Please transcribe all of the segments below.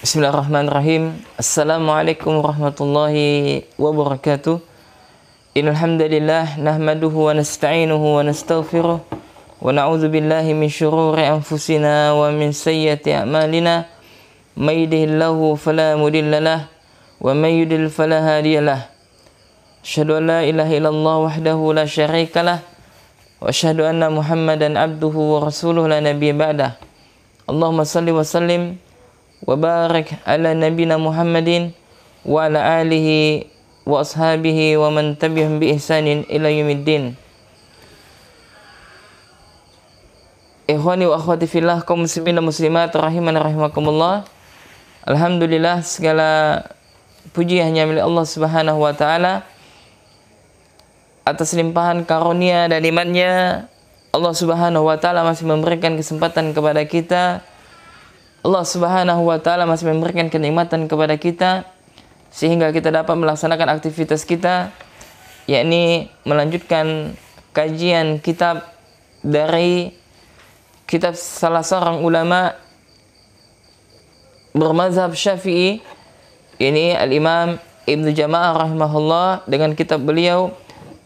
Bismillahirrahmanirrahim. Assalamualaikum warahmatullahi wabarakatuh. Innal hamdalillah nahmaduhu wa nasta'inuhu wa nastaghfiruh wa na'udzu billahi min syururi anfusina wa min sayyiati a'malina. May yahdihillahu fala mudilla lahu wa may yudlil fala hadiya lahu. Asyhadu an la ilaha illallah wahdahu la syarika lahu wa asyhadu anna Muhammadan abduhu wa rasuluhu la nabiyya ba'dah. Allahumma shalli wa sallim wa barik ala nabina Muhammadin wa ala alihi wa ashabihi wa man tabi'ahum bi ihsanin ila yaumiddin. Ikhwani wa akhwati fillah, kaum muslimin dan muslimat rahiman rahimakumullah. Alhamdulillah, segala puji hanya milik Allah Subhanahu wa taala atas limpahan karunia dan nikmat-Nya. Allah Subhanahu wa taala masih memberikan kesempatan kepada kita. Allah Subhanahu wa taala masih memberikan kenikmatan kepada kita sehingga kita dapat melaksanakan aktivitas kita, yakni melanjutkan kajian kitab dari kitab salah seorang ulama bermazhab Syafi'i, ini Al-Imam Ibnu Jama'ah rahimahullah, dengan kitab beliau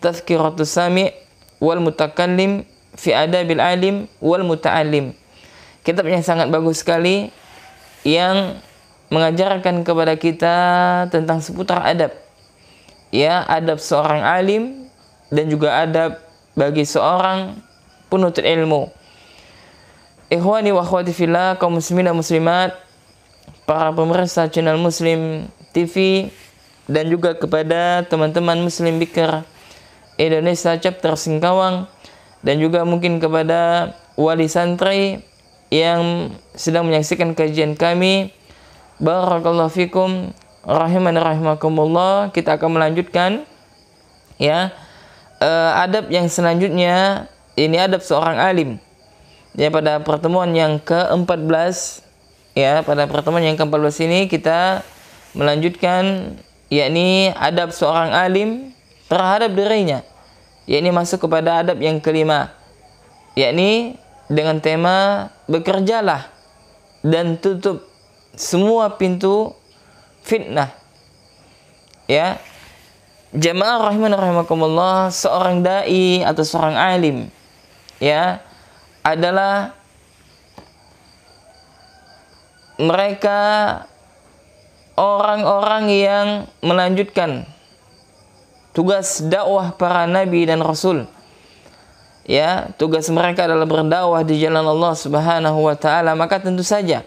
Tazkiratus Sami' wal Mutakallim fi Adabil Alim wal Muta'allim. Kitab yang sangat bagus sekali yang mengajarkan kepada kita tentang seputar adab. Ya, adab seorang alim dan juga adab bagi seorang penuntut ilmu. Ikhwani wa akhwati fillah, kaum muslimin dan muslimat, para pemirsa channel Muslim TV, dan juga kepada teman-teman Muslim Bikr Indonesia chapter Singkawang, dan juga mungkin kepada wali santri yang sedang menyaksikan kajian kami. Barakallahu fikum, rahiman rahimakumullah. Kita akan melanjutkan ya adab yang selanjutnya, ini adab seorang alim. Ya, pada pertemuan yang ke-14, ya, pada pertemuan yang ke-14 ini kita melanjutkan yakni adab seorang alim terhadap dirinya. Yakni masuk kepada adab yang kelima, yakni dengan tema bekerjalah dan tutup semua pintu fitnah. Ya, jamaah rahiman rahimakumullah, seorang dai atau seorang alim ya adalah mereka orang-orang yang melanjutkan tugas dakwah para nabi dan rasul. Ya, tugas mereka adalah berdakwah di jalan Allah Subhanahu wa taala. Maka tentu saja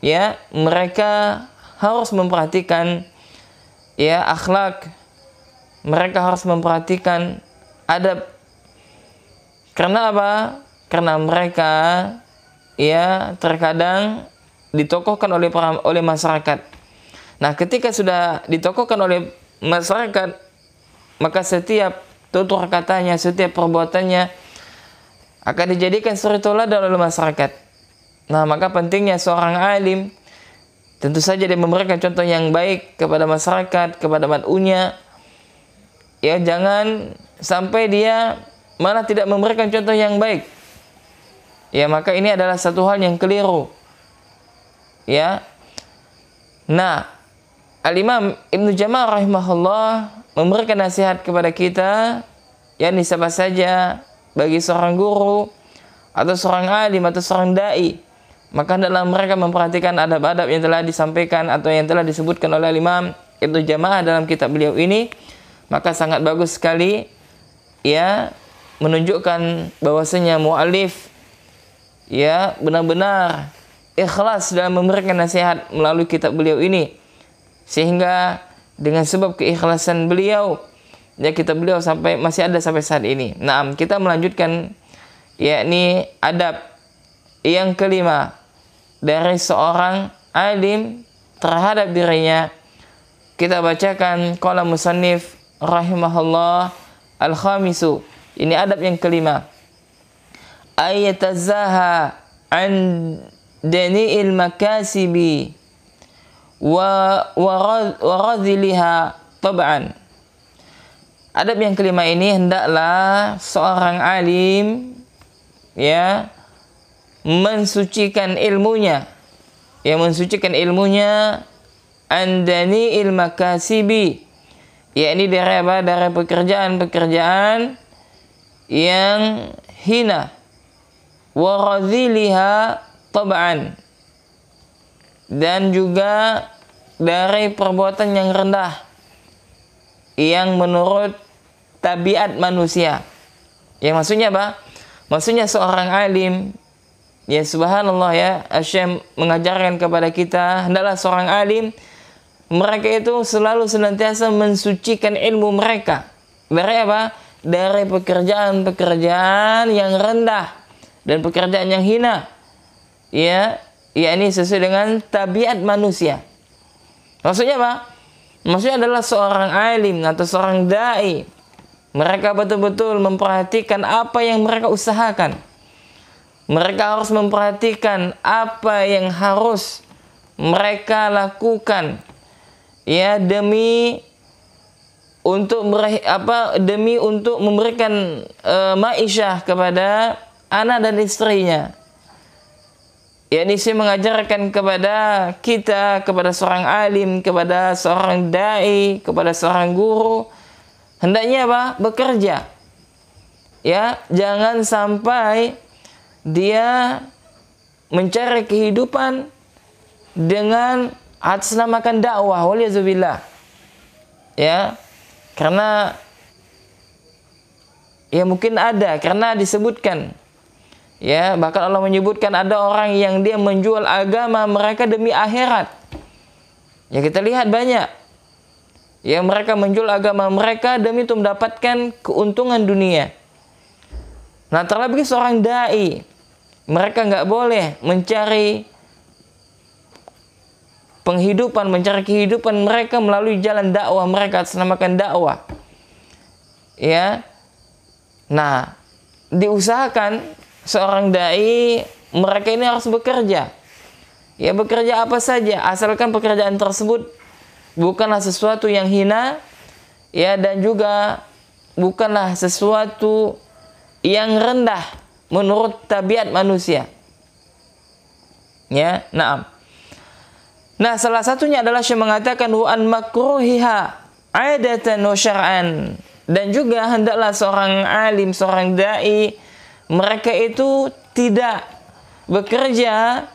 ya mereka harus memperhatikan ya akhlak, mereka harus memperhatikan adab. Karena apa? Karena mereka ya terkadang ditokohkan oleh masyarakat. Nah, ketika sudah ditokohkan oleh masyarakat, maka setiap tutur katanya, setiap perbuatannya akan dijadikan suri tauladan oleh masyarakat. Nah, maka pentingnya seorang alim tentu saja dia memberikan contoh yang baik kepada masyarakat, kepada mat'unya. Ya, jangan sampai dia malah tidak memberikan contoh yang baik. Ya, maka ini adalah satu hal yang keliru. Ya. Nah, Al-Imam Ibnu Jama'ah rahimahullah memberikan nasihat kepada kita, yakni siapa saja bagi seorang guru atau seorang alim atau seorang dai, maka hendaklah mereka memperhatikan adab-adab yang telah disampaikan atau yang telah disebutkan oleh Imam Ibnu Jama'ah dalam kitab beliau ini. Maka sangat bagus sekali ya menunjukkan bahwasanya mu'alif ya benar-benar ikhlas dalam memberikan nasihat melalui kitab beliau ini, sehingga dengan sebab keikhlasan beliau ya kitab beliau masih ada sampai saat ini. Nah, kita melanjutkan yakni adab yang kelima dari seorang alim terhadap dirinya. Kita bacakan qala musannif rahimahullah al-khamisu. Ini adab yang kelima. Ayatazaha an dani'il makasibi wa radhiliha tab'an. Adab yang kelima ini, hendaklah seorang alim ya mensucikan ilmunya yang mensucikan ilmunya andani ilmakasibi, yakni dari apa? Dari pekerjaan-pekerjaan yang hina, wa radhiliha tab'an, dan juga dari perbuatan yang rendah yang menurut tabiat manusia. Yang maksudnya apa? Maksudnya seorang alim, ya subhanallah ya, Syekh mengajarkan kepada kita, hendaklah seorang alim, mereka itu selalu senantiasa mensucikan ilmu mereka. Dari apa? Dari pekerjaan-pekerjaan yang rendah dan pekerjaan yang hina. Ya, yakni sesuai dengan tabiat manusia. Maksudnya apa? Maksudnya adalah seorang alim atau seorang dai, mereka betul-betul memperhatikan apa yang mereka usahakan. Mereka harus memperhatikan apa yang harus mereka lakukan, ya, demi untuk memberikan ma'isyah kepada anak dan istrinya. Yakni saya mengajarkan kepada kita, kepada seorang alim, kepada seorang dai, kepada seorang guru, hendaknya apa? Bekerja. Ya, jangan sampai dia mencari kehidupan dengan atas namakan dakwah, waliyazubillah. Ya, karena ya mungkin ada, karena disebutkan, ya, bahkan Allah menyebutkan ada orang yang dia menjual agama mereka demi akhirat. Ya, kita lihat banyak yang mereka menjual agama mereka demi untuk mendapatkan keuntungan dunia. Nah, terlebih seorang dai, mereka nggak boleh mencari penghidupan, mencari kehidupan mereka melalui jalan dakwah mereka, atas namakan dakwah. Ya, nah, diusahakan seorang dai, mereka ini harus bekerja. Ya, bekerja apa saja, asalkan pekerjaan tersebut bukanlah sesuatu yang hina, ya, dan juga bukanlah sesuatu yang rendah menurut tabiat manusia. Ya, na'am. Nah, salah satunya adalah Syekh mengatakan wa an makruhiha adatan wa syar'an, dan juga hendaklah seorang alim, seorang dai, mereka itu tidak bekerja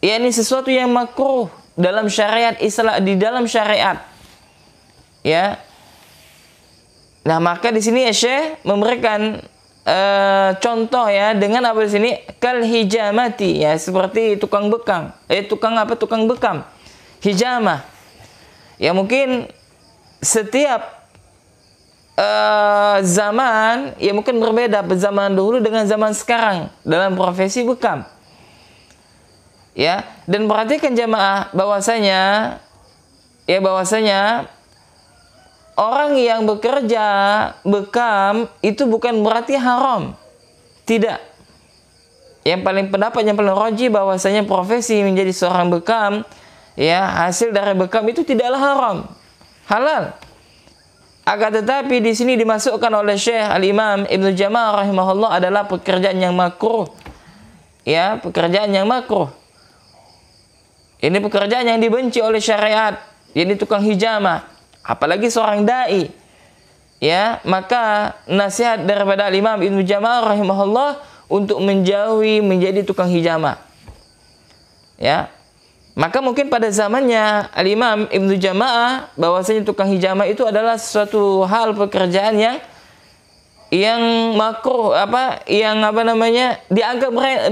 yakni sesuatu yang makruh dalam syariat Islam, di dalam syariat. Ya. Nah, maka di sini Syekh memberikan contoh, ya, dengan apa di sini? Kal hijamati, ya, seperti tukang bekam. Tukang bekam. Hijamah. Ya, mungkin setiap zaman, ya, mungkin berbeda zaman dahulu dengan zaman sekarang dalam profesi bekam. Ya, dan perhatikan jamaah bahwasanya orang yang bekerja bekam itu bukan berarti haram. Tidak. Yang paling rajih bahwasanya profesi menjadi seorang bekam, ya, hasil dari bekam itu tidaklah haram, halal. Akan tetapi di sini dimasukkan oleh Syekh Al-Imam Ibnu Jama'ah rahimahullah adalah pekerjaan yang makruh. Ya, pekerjaan yang makruh. Ini pekerjaan yang dibenci oleh syariat, ini tukang hijamah, apalagi seorang dai. Ya, maka nasihat daripada Imam Ibnu Jama'ah rahimahullah untuk menjauhi menjadi tukang hijamah. Ya. Maka mungkin pada zamannya Al-Imam Ibnu Jama'ah bahwasanya tukang hijamah itu adalah suatu hal pekerjaan yang makruh,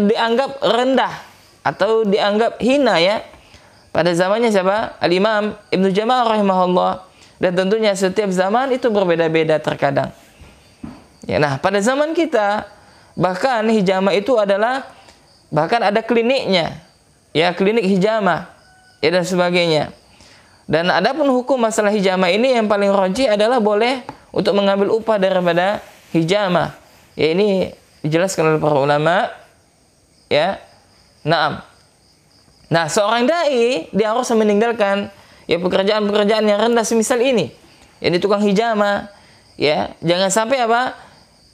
dianggap rendah atau dianggap hina, ya. Pada zamannya siapa? Al-Imam Ibnu Jama'ah rahimahullah. Dan tentunya setiap zaman itu berbeda-beda terkadang. Ya, nah, pada zaman kita bahkan hijamah itu bahkan ada kliniknya. Ya, klinik hijamah, ya, dan sebagainya. Dan adapun hukum masalah hijamah ini yang paling rajih adalah boleh untuk mengambil upah daripada hijamah. Ya, ini dijelaskan oleh para ulama. Ya. Naam. Nah, seorang dai dia harus meninggalkan, ya, pekerjaan-pekerjaan yang rendah semisal ini. Ini tukang hijamah, ya. Jangan sampai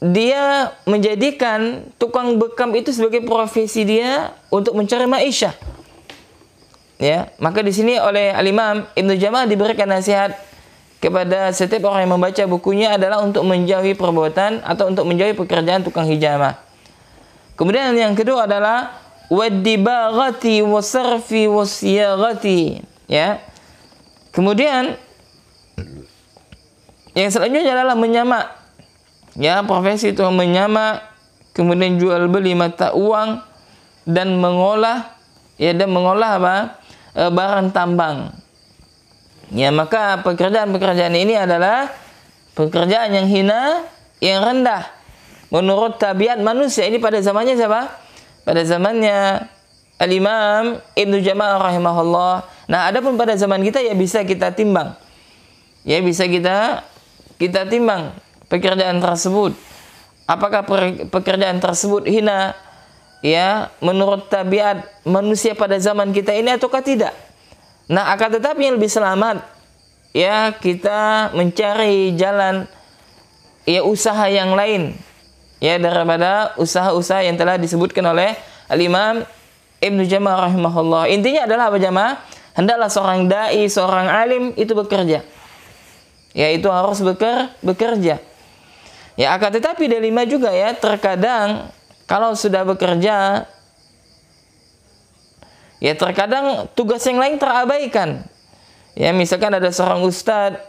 dia menjadikan tukang bekam itu sebagai profesi dia untuk mencari ma'isyah. Ya, maka di sini oleh Al-Imam Ibnu Jama'ah diberikan nasihat kepada setiap orang yang membaca bukunya adalah untuk menjauhi perbuatan atau untuk menjauhi pekerjaan tukang hijamah. Kemudian yang kedua adalah wadibaghati wasarfi wasyaghati, ya. Kemudian yang selanjutnya adalah menyamak. Ya, profesi itu menyamak, kemudian jual beli mata uang dan mengolah, ya, dan mengolah apa? Barang tambang. Ya, maka pekerjaan-pekerjaan ini adalah pekerjaan yang hina, yang rendah menurut tabiat manusia. Ini pada zamannya siapa? Pada zamannya Al-Imam Ibnu Jama'ah rahimahullah. Nah, adapun pada zaman kita ya bisa kita timbang. Ya, bisa kita timbang pekerjaan tersebut. Apakah pekerjaan tersebut hina, ya, menurut tabiat manusia pada zaman kita ini ataukah tidak? Nah, akan tetapi yang lebih selamat, ya, kita mencari jalan, ya, usaha yang lain, ya, daripada usaha-usaha yang telah disebutkan oleh Al-Imam Ibnu Jama'ah rahimahullah. Intinya adalah apa, jamaah? Hendaklah seorang dai, seorang alim itu bekerja. Ya, itu harus bekerja. Ya, akan tetapi delima juga, ya, terkadang kalau sudah bekerja, ya, terkadang tugas yang lain terabaikan. Ya, misalkan ada seorang ustadz,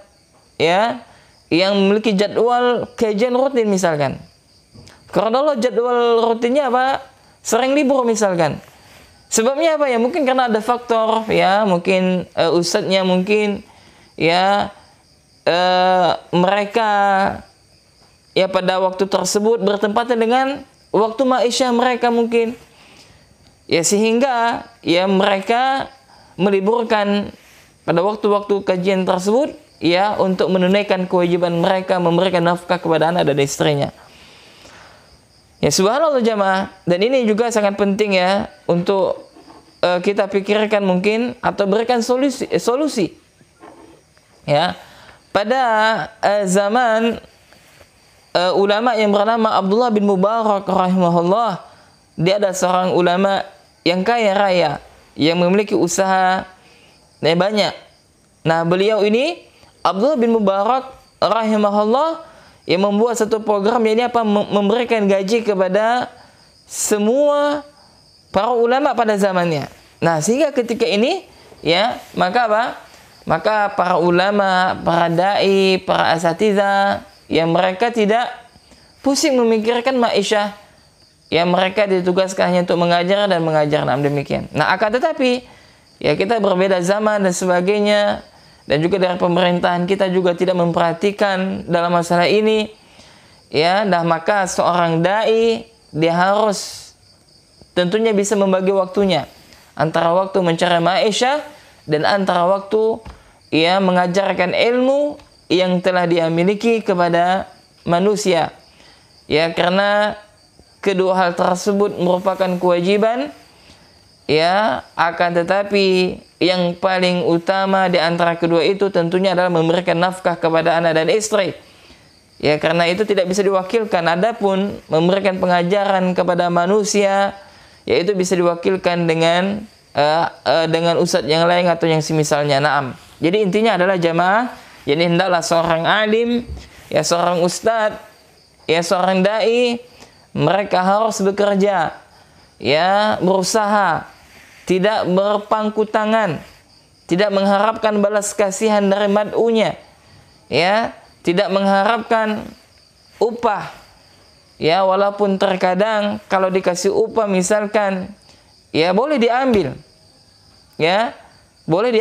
ya, yang memiliki jadwal kajian rutin misalkan. Karena Allah jadwal rutinnya apa? Sering libur misalkan. Sebabnya apa, ya? Mungkin karena ada faktor, ya, mungkin ustadznya mungkin, ya, mereka, ya, pada waktu tersebut bertempatan dengan waktu maisha mereka mungkin. Ya, sehingga, ya, mereka meliburkan pada waktu-waktu kajian tersebut, ya, untuk menunaikan kewajiban mereka memberikan nafkah kepada anak dan istrinya. Ya, subhanallah jamaah. Dan ini juga sangat penting, ya, untuk kita pikirkan mungkin atau berikan solusi. Ya, pada zaman ulama yang bernama Abdullah bin Mubarak rahimahullah, dia ada seorang ulama yang kaya raya, yang memiliki usaha yang banyak. Nah, beliau ini Abdullah bin Mubarak rahimahullah yang membuat satu program, yang ini apa, memberikan gaji kepada semua para ulama pada zamannya. Nah, sehingga ketika ini, ya, maka apa? Maka para ulama, para dai, para asatidzah, yang mereka tidak pusing memikirkan ma'isyah. Ya, mereka ditugaskan hanya untuk mengajar dan mengajar. Nah, demikian. Nah, akan tetapi, ya, kita berbeda zaman dan sebagainya, dan juga dari pemerintahan kita juga tidak memperhatikan dalam masalah ini. Ya, nah, maka seorang dai dia harus tentunya bisa membagi waktunya antara waktu mencari ma'isyah dan antara waktu, ya, mengajarkan ilmu yang telah dia miliki kepada manusia. Ya, karena kedua hal tersebut merupakan kewajiban, ya, akan tetapi yang paling utama di antara kedua itu tentunya adalah memberikan nafkah kepada anak dan istri. Ya, karena itu tidak bisa diwakilkan. Adapun memberikan pengajaran kepada manusia, yaitu bisa diwakilkan dengan ustadz yang lain atau yang semisalnya. Naam. Jadi intinya adalah jamaah, jadi hendaklah seorang alim, ya, seorang ustadz, ya, seorang dai, mereka harus bekerja, ya, berusaha, tidak berpangku tangan, tidak mengharapkan balas kasihan dari mad'unya, ya, tidak mengharapkan upah, ya, walaupun terkadang kalau dikasih upah misalkan, ya, boleh diambil, ya, boleh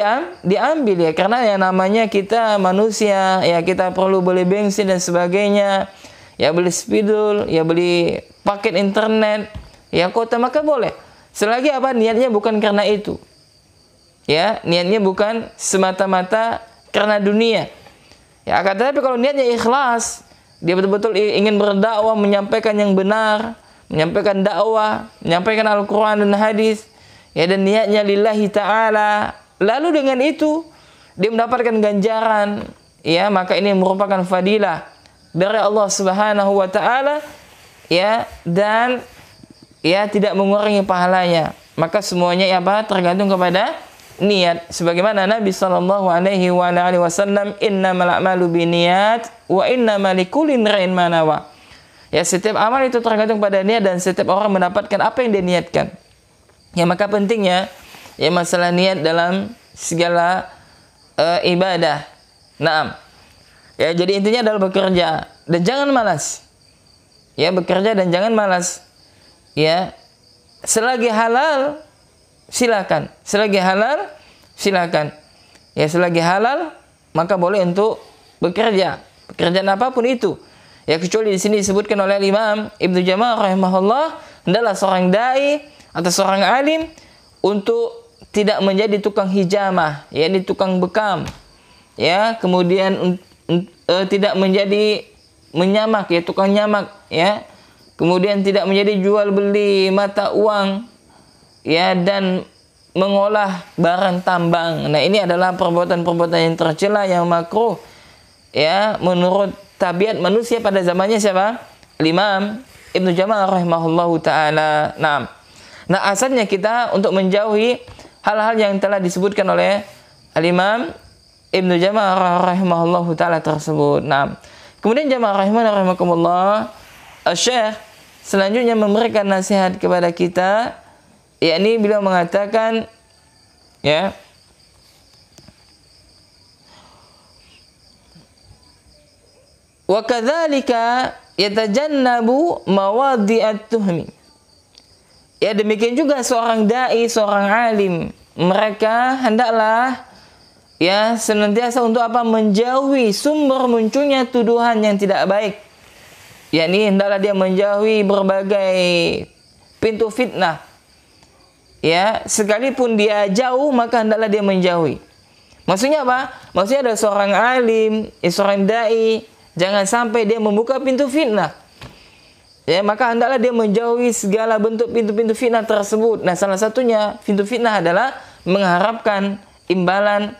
diambil, ya, karena yang namanya kita manusia, ya, kita perlu beli bensin dan sebagainya, ya, beli spidol, ya, beli paket internet, ya, kuota, maka boleh. Selagi apa, niatnya bukan karena itu. Ya, niatnya bukan semata-mata karena dunia. Ya, akan tetapi kalau niatnya ikhlas, dia betul-betul ingin berdakwah, menyampaikan yang benar, menyampaikan dakwah, menyampaikan Al-Quran dan hadis, ya, dan niatnya lillahi ta'ala, lalu dengan itu dia mendapatkan ganjaran, ya, maka ini merupakan fadilah dari Allah Subhanahu wa taala, ya, dan, ya, tidak mengurangi pahalanya. Maka semuanya, ya, apa, tergantung kepada niat, sebagaimana Nabi sallallahu alaihi wasallam, innamal a'malu binniyat wa innamal likulli imrin ma nawa. Ya, setiap amal itu tergantung pada niat dan setiap orang mendapatkan apa yang dia niatkan. Ya, maka pentingnya ya masalah niat dalam segala ibadah. Naam. Ya, jadi intinya adalah bekerja dan jangan malas. Ya, bekerja dan jangan malas. Ya, selagi halal silakan. Selagi halal silakan. Ya, selagi halal maka boleh untuk bekerja. Pekerjaan apapun itu. Ya, kecuali di sini disebutkan oleh Imam Ibnu Jama'ah rahimahullah, hendaklah seorang dai atau seorang alim untuk tidak menjadi tukang hijamah, yakni tukang bekam, ya, kemudian tidak menjadi menyamak, ya, tukang nyamak, ya, kemudian tidak menjadi jual beli mata uang, ya, dan mengolah barang tambang. Nah, ini adalah perbuatan-perbuatan yang tercela, yang makruh, ya, menurut tabiat manusia pada zamannya siapa? Imam Ibnu Jama'ah rahimahullahu taala. Nah, asalnya kita untuk menjauhi hal-hal yang telah disebutkan oleh Al-Imam Ibnu Jama'ah rahimahullahu ta'ala tersebut. Nah, kemudian jamaah rahimakumullah, Syekh selanjutnya memberikan nasihat kepada kita, yakni beliau mengatakan, ya, wa kadzalika yatajannabu mawadi'at tuhmi. Ya, demikian juga seorang dai, seorang alim, mereka hendaklah ya senantiasa untuk apa? Menjauhi sumber munculnya tuduhan yang tidak baik. Yakni hendaklah dia menjauhi berbagai pintu fitnah. Ya, sekalipun dia jauh maka hendaklah dia menjauhi. Maksudnya apa? Maksudnya ada seorang alim, seorang dai, jangan sampai dia membuka pintu fitnah. Ya, maka hendaklah dia menjauhi segala bentuk pintu-pintu fitnah tersebut. Nah, salah satunya pintu fitnah adalah mengharapkan imbalan,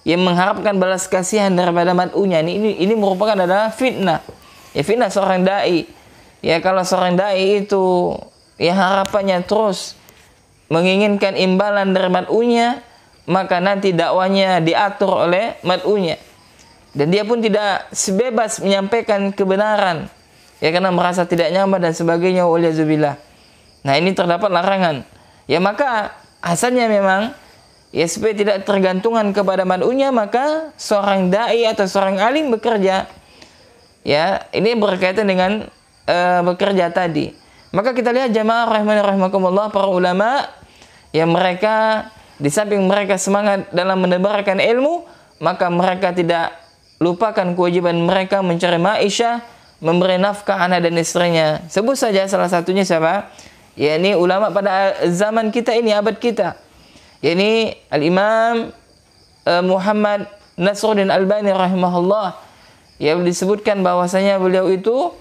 yang mengharapkan balas kasihan daripada mad'unya. Ini merupakan adalah fitnah. Ya, fitnah seorang dai. Ya, kalau seorang dai itu ya harapannya terus menginginkan imbalan dari mad'unya, maka nanti dakwanya diatur oleh mad'unya. Dan dia pun tidak sebebas menyampaikan kebenaran. Ya, karena merasa tidak nyaman dan sebagainya, waliyazubillah. Nah, ini terdapat larangan. Ya, maka asalnya memang ya supaya tidak tergantungan kepada mad'unya, maka seorang dai atau seorang alim bekerja. Ya, ini berkaitan dengan bekerja tadi. Maka kita lihat jamaah rahimakumullah, para ulama yang mereka di samping mereka semangat dalam menebarkan ilmu, maka mereka tidak lupakan kewajiban mereka mencari ma'isyah, memberi nafkah anak dan istrinya. Sebut saja salah satunya siapa? Yakni ulama pada zaman kita ini, abad kita. Yakni Al-Imam Muhammad Nasruddin Albani rahimahullah. Yang disebutkan bahwasanya beliau itu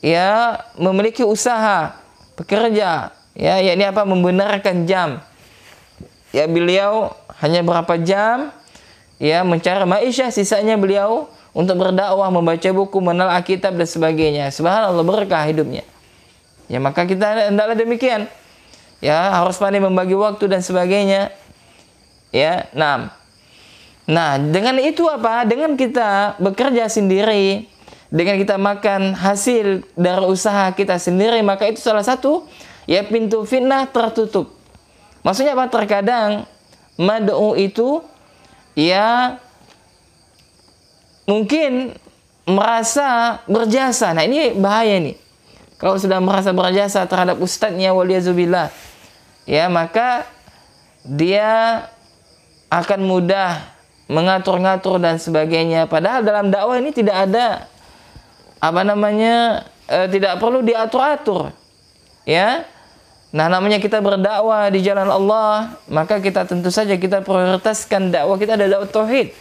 ya memiliki usaha, pekerja, ya, yakni apa? Membenarkan jam. Ya, beliau hanya berapa jam ya mencari ma'isyah, sisanya beliau untuk berdakwah, membaca buku, menelaah kitab dan sebagainya. Subhanallah, berkah hidupnya. Ya, maka kita hendaklah demikian. Ya, harus pandai membagi waktu dan sebagainya. Ya, nah, dengan itu apa? Dengan kita bekerja sendiri, dengan kita makan hasil dari usaha kita sendiri, maka itu salah satu ya pintu fitnah tertutup. Maksudnya apa? Terkadang mad'u itu ya mungkin merasa berjasa. Nah, ini bahaya nih. Kalau sudah merasa berjasa terhadap ustadznya, waliyazubillah, ya, maka dia akan mudah mengatur-ngatur dan sebagainya. Padahal dalam dakwah ini tidak ada tidak perlu diatur-atur. Ya. Nah, namanya kita berdakwah di jalan Allah, maka kita tentu saja kita prioritaskan dakwah kita ada dakwah tauhid.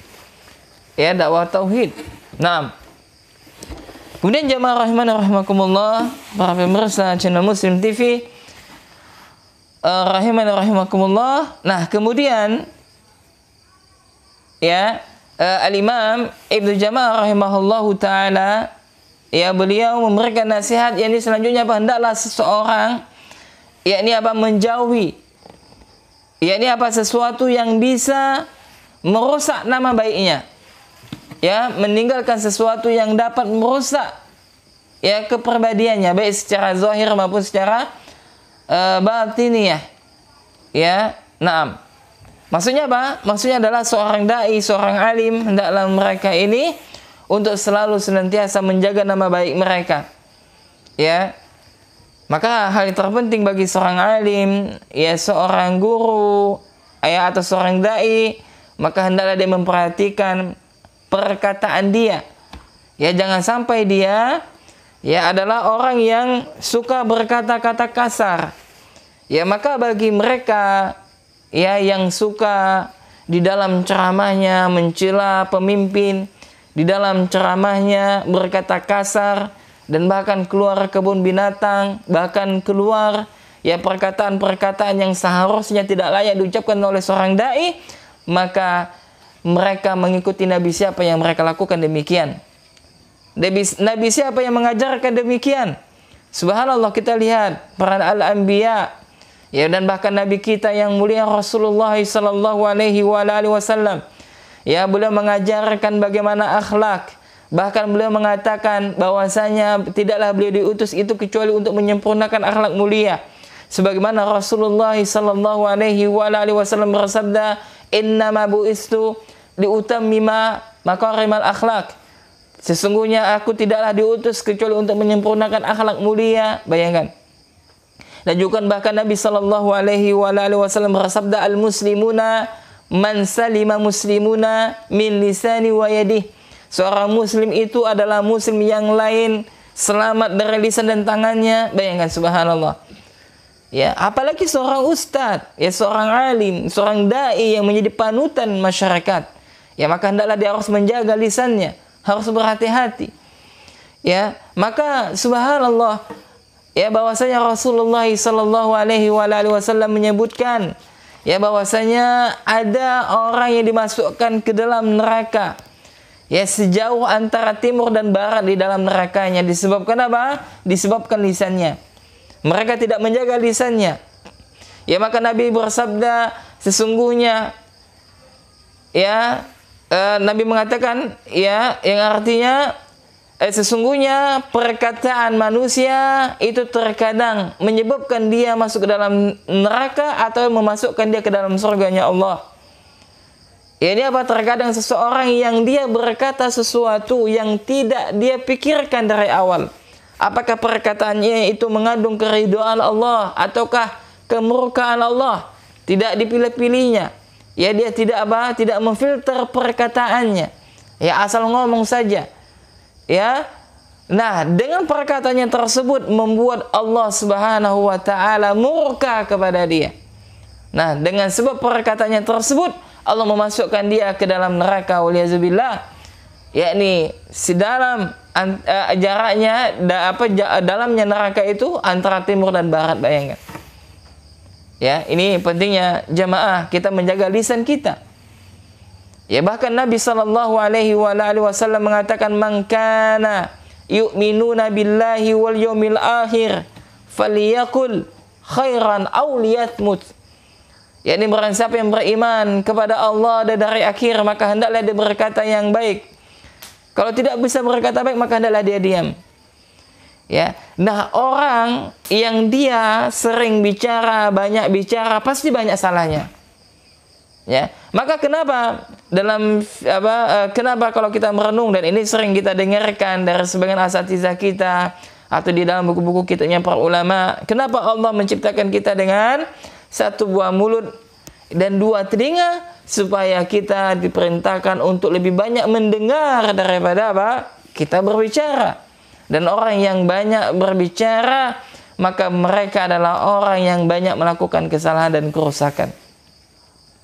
Ya, dakwah tauhid. Nah, kemudian jamaah rahimakumullah, para pemirsa channel Muslim TV, rahimakumullah. Nah, kemudian ya Al-Imam Ibnu Jama'ah rahimahullahu taala, ya, beliau memberikan nasihat yakni selanjutnya apa? Hendaklah seseorang yakni apa? Menjauhi Ya, ini apa? Sesuatu yang bisa merusak nama baiknya. Ya, meninggalkan sesuatu yang dapat merusak ya kepribadiannya, baik secara zahir maupun secara batiniah. Ya, naam. Maksudnya apa? Maksudnya adalah seorang dai, seorang alim hendaklah mereka ini untuk selalu senantiasa menjaga nama baik mereka. Ya. Maka hal yang terpenting bagi seorang alim, ya seorang guru, ya atau seorang dai, maka hendaklah dia memperhatikan perkataan dia. Ya, jangan sampai dia ya adalah orang yang suka berkata-kata kasar. Ya, maka bagi mereka ya yang suka di dalam ceramahnya mencela pemimpin, di dalam ceramahnya berkata kasar, dan bahkan keluar kebun binatang, bahkan keluar ya perkataan-perkataan yang seharusnya tidak layak diucapkan oleh seorang dai, maka mereka mengikuti nabi siapa yang mereka lakukan demikian. Nabi siapa yang mengajarkan demikian? Subhanallah, kita lihat para al-anbiya ya, dan bahkan nabi kita yang mulia Rasulullah sallallahu alaihi wasallam ya, beliau mengajarkan bagaimana akhlak. Bahkan beliau mengatakan bahwasanya tidaklah beliau diutus itu kecuali untuk menyempurnakan akhlak mulia. Sebagaimana Rasulullah sallallahu alaihi wasallam bersabda, "Innama bu'istu liutammima makarimal akhlak." Sesungguhnya aku tidaklah diutus kecuali untuk menyempurnakan akhlak mulia. Bayangkan. Dan juga bahkan Nabi sallallahu alaihi wasallam bersabda, "Al-muslimuna man salima muslimuna min lisani wa yadihi." Seorang muslim itu adalah muslim yang lain selamat dari lisan dan tangannya. Bayangkan, subhanallah. Ya, apalagi seorang ustadz, ya seorang alim, seorang dai yang menjadi panutan masyarakat. Ya, maka hendaklah dia harus menjaga lisannya, harus berhati-hati. Ya, maka subhanallah, ya bahwasanya Rasulullah sallallahu alaihi wasallam menyebutkan ya bahwasanya ada orang yang dimasukkan ke dalam neraka. Ya, sejauh antara timur dan barat di dalam nerakanya. Disebabkan apa? Disebabkan lisannya. Mereka tidak menjaga lisannya. Ya, maka Nabi bersabda, sesungguhnya ya Nabi mengatakan ya, yang artinya sesungguhnya perkataan manusia itu terkadang menyebabkan dia masuk ke dalam neraka atau memasukkan dia ke dalam surganya Allah. Ya, ini apa? Terkadang seseorang yang dia berkata sesuatu yang tidak dia pikirkan dari awal. Apakah perkataannya itu mengandung keridhaan Allah ataukah kemurkaan Allah? Tidak dipilih-pilihnya. Ya, dia tidak apa? Tidak memfilter perkataannya. Ya, asal ngomong saja. Ya. Nah, dengan perkataannya tersebut membuat Allah Subhanahu wa taala murka kepada dia. Nah, dengan sebab perkataannya tersebut Allah memasukkan dia ke dalam neraka, waliyazubillah. Yakni dalam jaraknya dalamnya neraka itu antara timur dan barat, bayangkan. Ya, ini pentingnya jamaah kita menjaga lisan kita. Ya, bahkan Nabi sallallahu alaihi wasallam mengatakan, "Man kana yu'minuna billahi wal yawmil akhir falyaqul khairan aw liyatmut." Ya, ini barang siapa yang beriman kepada Allah dan dari akhir, maka hendaklah dia berkata yang baik. Kalau tidak bisa berkata baik, maka hendaklah dia diam. Ya. Nah, orang yang dia sering bicara, banyak bicara, pasti banyak salahnya. Ya. Maka kenapa kenapa kalau kita merenung, dan ini sering kita dengarkan dari sebagian asatizah kita atau di dalam buku-buku kitabnya para ulama, kenapa Allah menciptakan kita dengan satu buah mulut dan dua telinga, supaya kita diperintahkan untuk lebih banyak mendengar daripada apa? Kita berbicara. Dan orang yang banyak berbicara, maka mereka adalah orang yang banyak melakukan kesalahan dan kerusakan.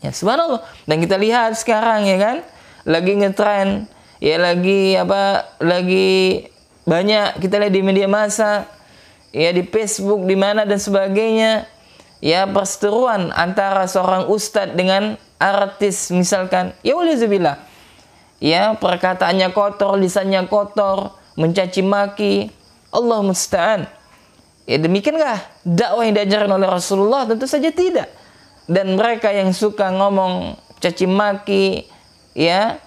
Ya, subhanallah. Dan kita lihat sekarang, ya kan, lagi ngetren, ya lagi banyak kita lihat di media massa, ya di Facebook, di mana dan sebagainya. Ya, perseteruan antara seorang ustadz dengan artis misalkan. Ya, walizubillah. Ya, perkataannya kotor, lisannya kotor, mencaci maki. Allah musta'an. Ya, demikiankah dakwah yang diajarkan oleh Rasulullah? Tentu saja tidak. dan mereka yang suka ngomong caci maki, ya,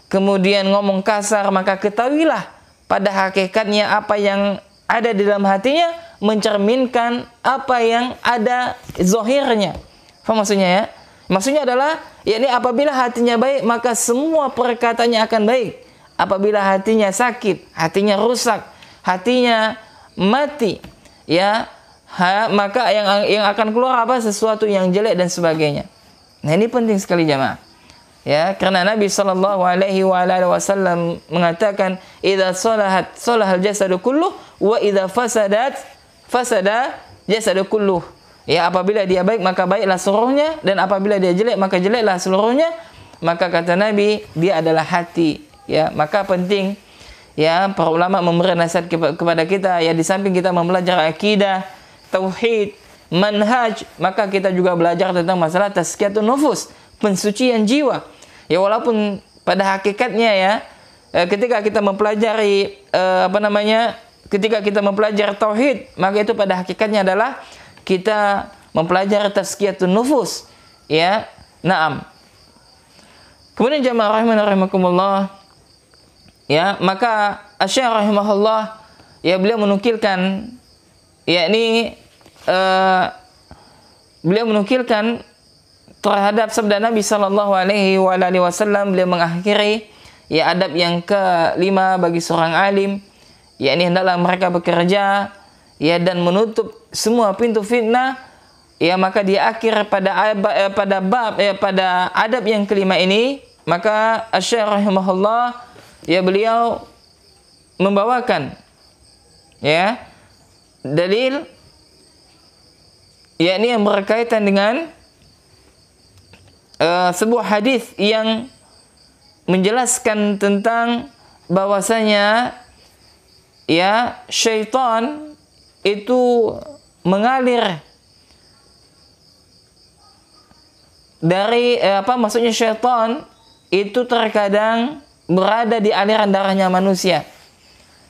kemudian ngomong kasar, maka ketahuilah pada hakikatnya apa yang ada di dalam hatinya mencerminkan apa yang ada zahirnya. Faham maksudnya ya? Maksudnya adalah, yakni apabila hatinya baik, maka semua perkataannya akan baik. Apabila hatinya sakit, hatinya rusak, hatinya mati, ya, maka yang akan keluar apa? Sesuatu yang jelek dan sebagainya. Nah, ini penting sekali jamaah. Ya, karena Nabi sallallahu alaihi wasallam mengatakan, "Idza salahat salahal jasadu kulluh wa idza fasadat fasada jasadu kulluh." Ya, apabila dia baik maka baiklah seluruhnya, dan apabila dia jelek maka jeleklah seluruhnya. Maka kata Nabi, dia adalah hati. Ya, maka penting ya para ulama memberi nasihat kepada kita, ya, di samping kita mempelajari akidah, tauhid, manhaj, maka kita juga belajar tentang masalah tazkiyatun nufus, pensucian jiwa. Ya, walaupun pada hakikatnya ya, ketika kita mempelajari ketika kita mempelajari tauhid, maka itu pada hakikatnya adalah kita mempelajari tazkiyatun nufus, ya. Naam. Kemudian jamaah rahimakumullah, ya, maka Asy-Syaikh rahimahullah, ya, beliau menukilkan, yakni beliau menukilkan terhadap sabda Nabi sallallahu alaihi wasallam, beliau mengakhiri, ya, adab yang kelima bagi seorang alim, yakni hendaklah mereka bekerja, ya, dan menutup semua pintu fitnah, ya. Maka di akhir pada adab yang kelima ini, maka Asy-Syaikh rahimahullah, ya, beliau membawakan, ya, dalil, yakni yang berkaitan dengan sebuah hadis yang menjelaskan tentang bahwasanya, ya, syaitan itu mengalir dari maksudnya syaitan itu terkadang berada di aliran darahnya manusia.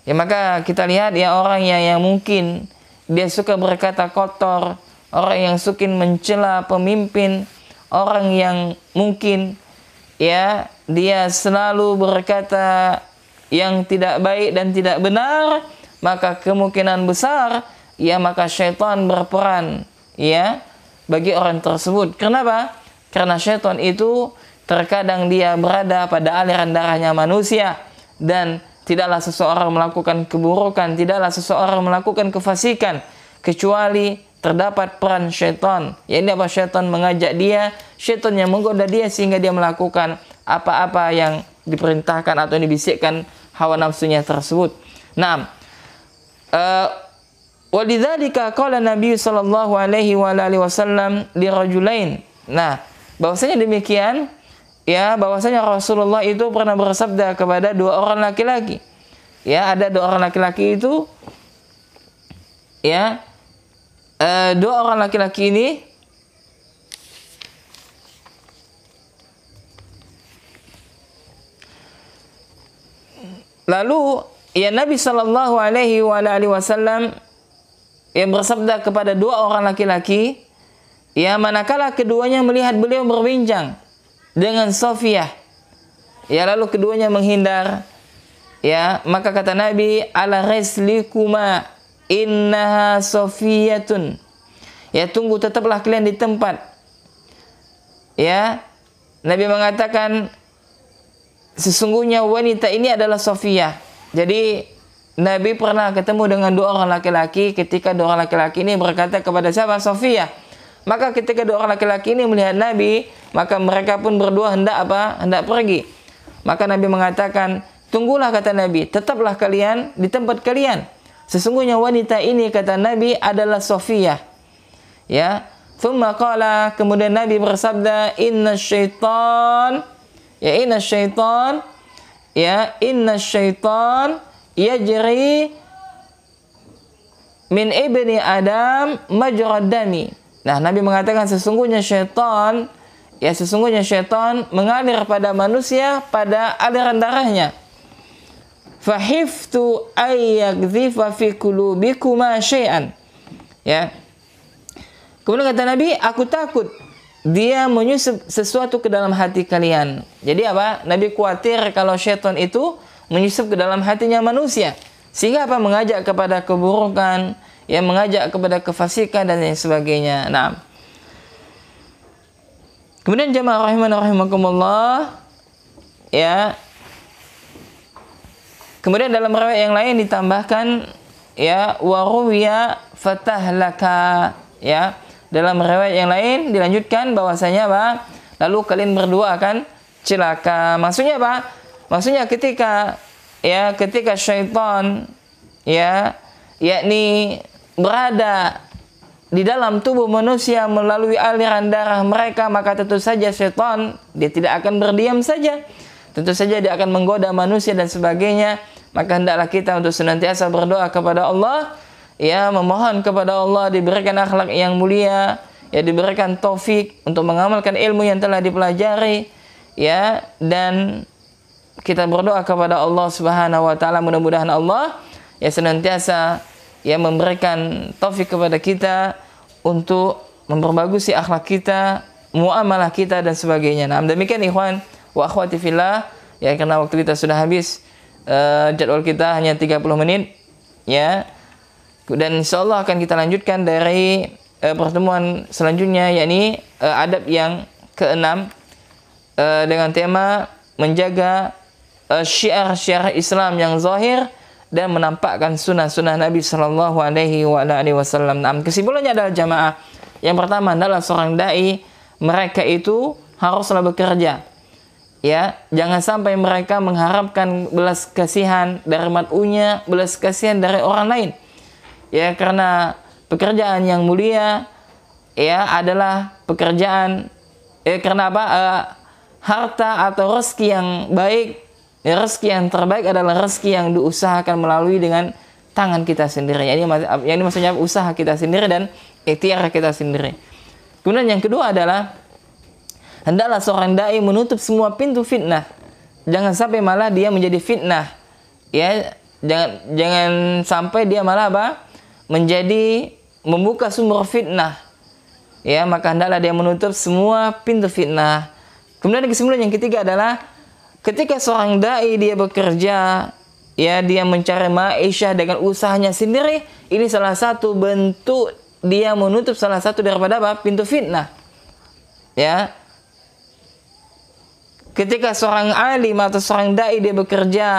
Ya, maka kita lihat, ya, orang yang mungkin dia suka berkata kotor, orang yang suka mencela pemimpin, orang yang mungkin, ya, dia selalu berkata yang tidak baik dan tidak benar, maka kemungkinan besar, ya, maka syaitan berperan, ya, bagi orang tersebut. Kenapa? Karena syaitan itu terkadang dia berada pada aliran darahnya manusia, dan tidaklah seseorang melakukan keburukan, tidaklah seseorang melakukan kefasikan kecuali terdapat peran syaitan. Ya, ini apa? Syaitan mengajak dia, syaitan yang menggoda dia sehingga dia melakukan apa-apa yang diperintahkan atau dibisikkan hawa nafsunya tersebut. Nah, walidzalika qala Nabi sallallahu alaihi wasallam lirajulain. Nah, bahwasanya demikian, ya, bahwasanya Rasulullah itu pernah bersabda kepada dua orang laki-laki. Ya, ada dua orang laki-laki itu, ya, dua orang laki-laki ini lalu, ya, Nabi sallallahu alaihi wasallam yang bersabda kepada dua orang laki-laki, ya, manakala keduanya melihat beliau berbincang dengan Safiyah, ya, lalu keduanya menghindar, ya, maka kata Nabi, ala rislikuma innaha Safiyatun, ya, tunggu, tetaplah kalian di tempat, ya. Nabi mengatakan sesungguhnya wanita ini adalah Safiyah. Jadi Nabi pernah ketemu dengan dua orang laki-laki, ketika dua orang laki-laki ini berkata kepada siapa? Safiyah. Maka ketika dua orang laki-laki ini melihat Nabi, maka mereka pun berdua hendak pergi. Maka Nabi mengatakan, tunggulah, kata Nabi, tetaplah kalian di tempat kalian. Sesungguhnya wanita ini, kata Nabi, adalah Safiyah. Ya. Thumma qala, kemudian Nabi bersabda, inna syaitan yajri min ibni Adam majrad dami. Nah, Nabi mengatakan sesungguhnya syaitan mengalir pada manusia pada aliran darahnya. Fahiftu ayyakdhifa fi qulubikuma syai'an. Ya. Kemudian kata Nabi, aku takut, dia menyusup sesuatu ke dalam hati kalian. Jadi apa? Nabi khawatir kalau syaitan itu menyusup ke dalam hatinya manusia. Sehingga apa? Mengajak kepada keburukan, ya, mengajak kepada kefasikan dan lain sebagainya. Nah, kemudian jamaah rahimakumullah, ya. Kemudian dalam riwayat yang lain ditambahkan, ya, waruwiya fatahlaka, ya. Dalam riwayat yang lain dilanjutkan bahwasanya apa? Lalu kalian berdua akan celaka. Maksudnya apa? Maksudnya ketika syaitan, ya, yakni berada di dalam tubuh manusia melalui aliran darah mereka, maka tentu saja syaitan dia tidak akan berdiam saja. Tentu saja dia akan menggoda manusia dan sebagainya. Maka hendaklah kita untuk senantiasa berdoa kepada Allah, ya, memohon kepada Allah diberikan akhlak yang mulia, ya, diberikan taufik untuk mengamalkan ilmu yang telah dipelajari, ya, dan kita berdoa kepada Allah Subhanahu wa taala, mudah-mudahan Allah ya senantiasa ya memberikan taufik kepada kita untuk memperbagusi akhlak kita, muamalah kita dan sebagainya. Nah, demikian ikhwan wa akhwati fillah, ya, karena waktu kita sudah habis, jadwal kita hanya 30 menit, ya. Dan insyaallah akan kita lanjutkan dari pertemuan selanjutnya, yakni adab yang keenam, dengan tema menjaga syiar-syiar Islam yang zahir dan menampakkan sunnah-sunnah Nabi Sallallahu Alaihi Wasallam. Nah, kesimpulannya adalah jamaah, yang pertama adalah seorang dai, mereka itu haruslah bekerja, ya, jangan sampai mereka mengharapkan belas kasihan dari mat'unya, belas kasihan dari orang lain, ya, karena pekerjaan yang mulia, ya, adalah pekerjaan, karena apa? Harta atau rezeki yang baik, ya, rezeki yang terbaik adalah rezeki yang diusahakan melalui dengan tangan kita sendiri. Ini maksudnya usaha kita sendiri dan ikhtiar kita sendiri. Kemudian yang kedua adalah hendaklah seorang dai menutup semua pintu fitnah. Jangan sampai malah dia menjadi fitnah. Ya, jangan sampai dia malah apa? Menjadi membuka sumber fitnah. Ya, maka hendaklah dia menutup semua pintu fitnah. Kemudian kesimpulan yang ketiga adalah ketika seorang dai dia bekerja, ya, dia mencari ma'isyah dengan usahanya sendiri, ini salah satu bentuk dia menutup salah satu daripada apa? Pintu fitnah. Ya. Ketika seorang alim atau seorang dai dia bekerja,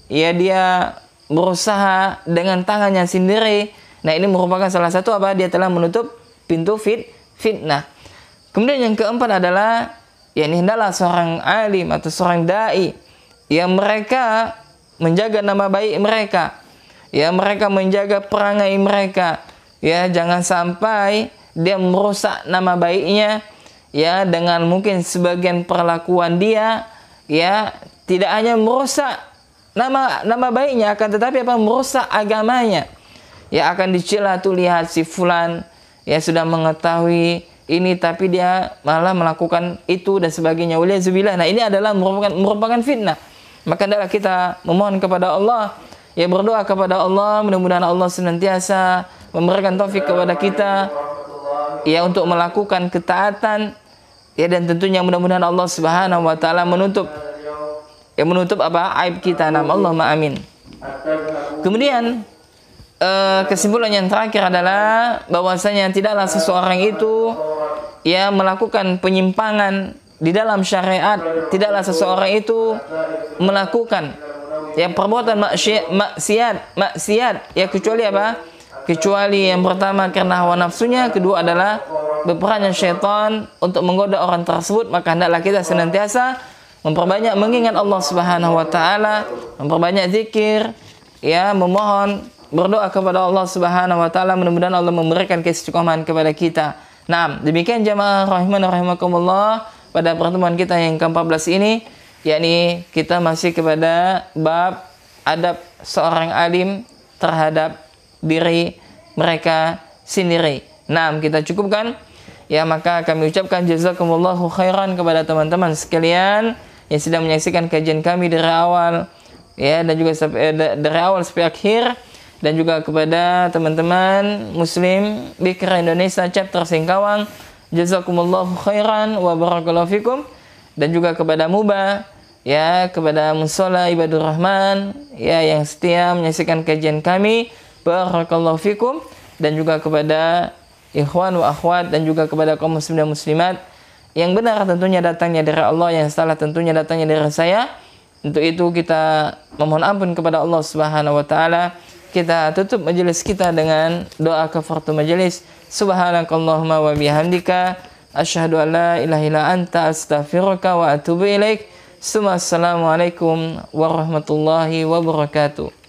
ya, dia berusaha dengan tangannya sendiri. Nah, ini merupakan salah satu apa? Dia telah menutup pintu fitnah. Kemudian yang keempat adalah, ya, ini hendaklah seorang alim atau seorang dai yang mereka menjaga nama baik mereka, ya, mereka menjaga perangai mereka, ya, jangan sampai dia merusak nama baiknya, ya, dengan mungkin sebagian perlakuan dia, ya, tidak hanya merusak nama baiknya, akan tetapi apa? Merusak agamanya, ya, akan dicela tuh, lihat si fulan, ya, sudah mengetahui ini tapi dia malah melakukan itu dan sebagainya. Waliyadzubillah. Nah, ini adalah merupakan fitnah. Maka hendaklah kita memohon kepada Allah, ya, berdoa kepada Allah, mudah-mudahan Allah senantiasa memberikan taufik kepada kita, ya, untuk melakukan ketaatan, ya, dan tentunya mudah-mudahan Allah Subhanahu wa taala menutup apa? Aib kita. Allahumma amin. Kemudian kesimpulan yang terakhir adalah bahwasanya tidaklah seseorang itu, ya, melakukan penyimpangan di dalam syariat, tidaklah seseorang itu melakukan, ya, perbuatan maksiat, ya, kecuali apa? Kecuali yang pertama karena hawa nafsunya, kedua adalah berperannya syaitan untuk menggoda orang tersebut. Maka hendaklah kita senantiasa memperbanyak mengingat Allah Subhanahu wa taala, memperbanyak zikir, ya, memohon, berdoa kepada Allah Subhanahu wa taala, mudah-mudahan Allah memberikan keistiqomahan kepada kita. Nah, demikian jamaah rahimakumullah pada pertemuan kita yang ke-14 ini, yakni kita masih kepada bab adab seorang alim terhadap diri mereka sendiri. Nah, kita cukupkan, ya, maka kami ucapkan jazakumullahu khairan kepada teman-teman sekalian yang sedang menyaksikan kajian kami dari awal, ya, dan juga dari awal sampai akhir, dan juga kepada teman-teman Muslim Bikra Indonesia chapter Singkawang Jazakumullahu khairan wa barakallahu fikum. Dan juga kepada Muba, ya, kepada Musola Ibadur Rahman, ya, yang setia menyaksikan kajian kami, barakallahu fikum. Dan juga kepada ikhwan wa akhwat dan juga kepada kaum muslimin dan muslimat. Yang benar tentunya datangnya dari Allah, yang salah tentunya datangnya dari saya. Untuk itu kita memohon ampun kepada Allah Subhanahu wa taala. Kita tutup majelis kita dengan doa kafaratul majelis. Subhanakallahumma wa bihamdika asyhadu an la ilaha illa anta astaghfiruka wa atubu ilaik. Assalamualaikum warahmatullahi wabarakatuh.